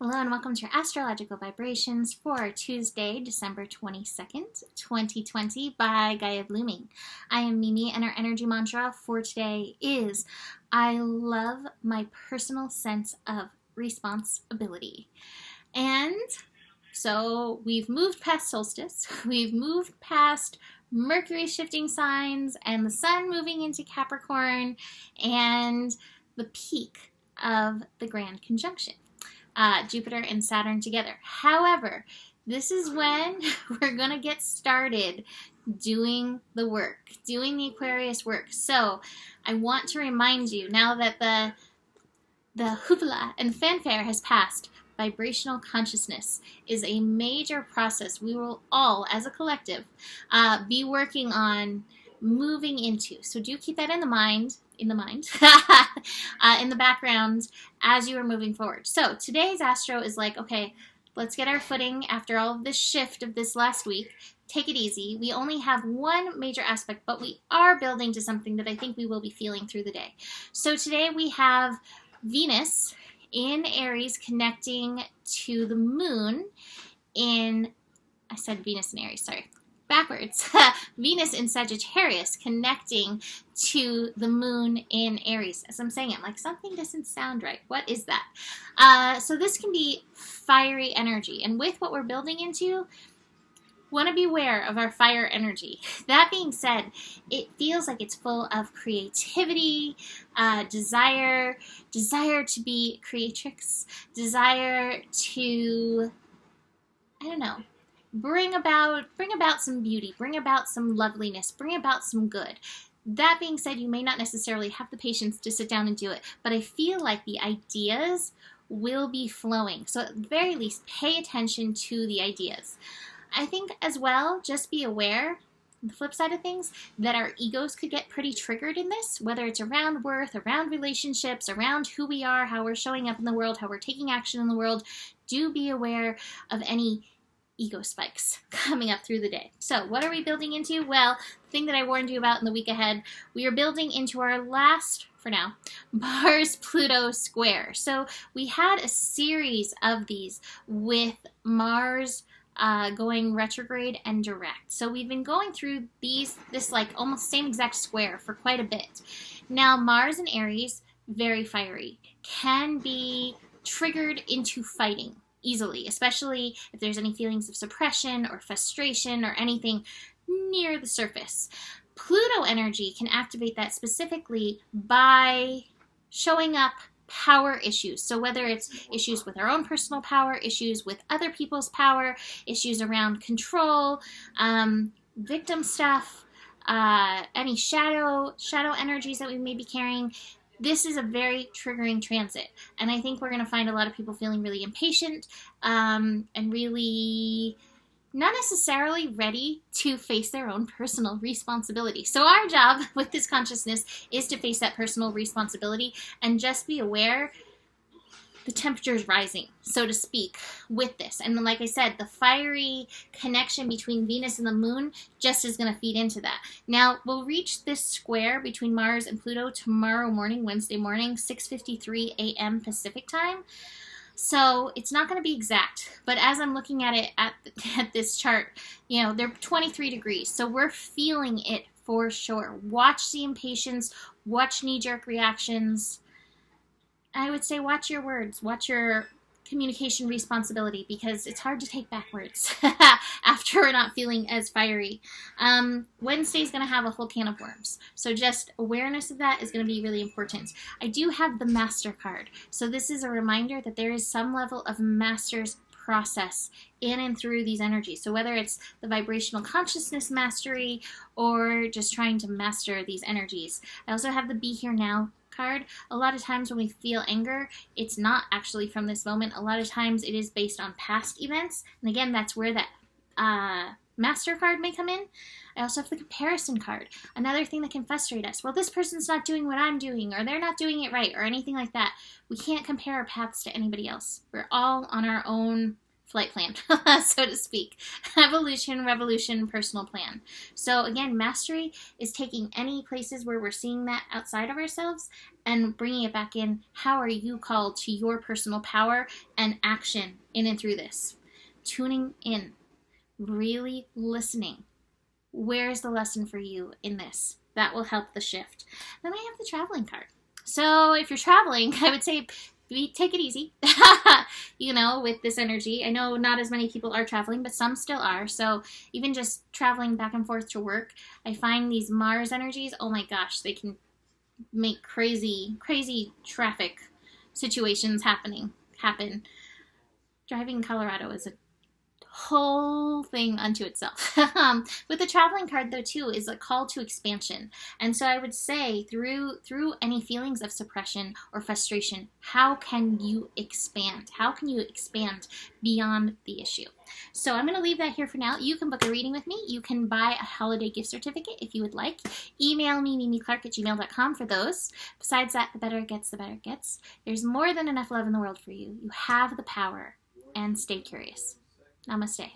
Hello and welcome to your astrological vibrations for Tuesday, December 22nd, 2020 by Gaia Blooming. I am Mimi and our energy mantra for today is I love my personal sense of responsibility. And so we've moved past solstice, we've moved past Mercury shifting signs and the sun moving into Capricorn and the peak of the grand conjunction. Jupiter and Saturn together. However, this is when we're going to get started doing the work, doing the Aquarius work. So I want to remind you now that the hoopla and fanfare has passed, vibrational consciousness is a major process we will all, as a collective, be working on moving into. So do keep that in the mind, in the background as you are moving forward. So today's astro is like, okay, let's get our footing after all of this shift of this last week. Take it easy. We only have one major aspect, but we are building to something that I think we will be feeling through the day. So today we have Venus in Aries connecting to the moon in, I said Venus in Aries, sorry. Backwards. Venus in Sagittarius connecting to the moon in Aries. As I'm saying it, I'm like, something doesn't sound right. What is that? So this can be fiery energy. And with what we're building into, want to be aware of our fire energy. That being said, it feels like it's full of creativity, desire to be creatrix, desire to, I don't know, bring about some beauty, bring about some loveliness, bring about some good. That being said, you may not necessarily have the patience to sit down and do it, but I feel like the ideas will be flowing. So at the very least, pay attention to the ideas. I think as well, just be aware, the flip side of things, that our egos could get pretty triggered in this, whether it's around worth, around relationships, around who we are, how we're showing up in the world, how we're taking action in the world. Do be aware of any ego spikes coming up through the day. So what are we building into? Well, the thing that I warned you about in the week ahead, we are building into our last, for now, Mars-Pluto square. So we had a series of these with Mars going retrograde and direct. So we've been going through this like almost same exact square for quite a bit. Now Mars in Aries, very fiery, can be triggered into fighting easily, especially if there's any feelings of suppression or frustration or anything near the surface. Pluto energy can activate that specifically by showing up power issues. So whether it's issues with our own personal power, issues with other people's power, issues around control, victim stuff, any shadow energies that we may be carrying, this is a very triggering transit. And I think we're going to find a lot of people feeling really impatient and really not necessarily ready to face their own personal responsibility. So our job with this consciousness is to face that personal responsibility and just be aware the temperature is rising, so to speak, with this. And like I said, the fiery connection between Venus and the moon just is going to feed into that. Now, we'll reach this square between Mars and Pluto tomorrow morning, Wednesday morning, 6:53 a.m. Pacific time. So it's not going to be exact, but as I'm looking at it at this chart, you know, they're 23 degrees, so we're feeling it for sure. Watch the impatience, watch knee-jerk reactions. I would say watch your words, watch your communication responsibility, because it's hard to take back words after we're not feeling as fiery. Wednesday's going to have a whole can of worms, so just awareness of that is going to be really important. I do have the Master card, so this is a reminder that there is some level of Master's process in and through these energies. So whether it's the vibrational consciousness mastery or just trying to master these energies. I also have the Be Here Now card. A lot of times when we feel anger, it's not actually from this moment. A lot of times it is based on past events. And again, that's where that Master card may come in. I also have the Comparison card. Another thing that can frustrate us. Well, this person's not doing what I'm doing, or they're not doing it right, or anything like that. We can't compare our paths to anybody else. We're all on our own flight plan, so to speak. Evolution, revolution, personal plan. So again, mastery is taking any places where we're seeing that outside of ourselves and bringing it back in. How are you called to your personal power and action in and through this? Tuning in, really listening. Where's the lesson for you in this? That will help the shift. Then I have the traveling card. So if you're traveling, I would say take it easy, you know, with this energy. I know not as many people are traveling, but some still are. So even just traveling back and forth to work, I find these Mars energies, oh my gosh, they can make crazy, crazy traffic situations happen. Driving in Colorado is a whole thing unto itself. With the traveling card though too is a call to expansion. And so I would say through any feelings of suppression or frustration, how can you expand? How can you expand beyond the issue? So I'm going to leave that here for now. You can book a reading with me. You can buy a holiday gift certificate if you would like. Email me, mimiclark@gmail.com for those. Besides that, the better it gets, the better it gets. There's more than enough love in the world for you. You have the power, and stay curious. Namaste.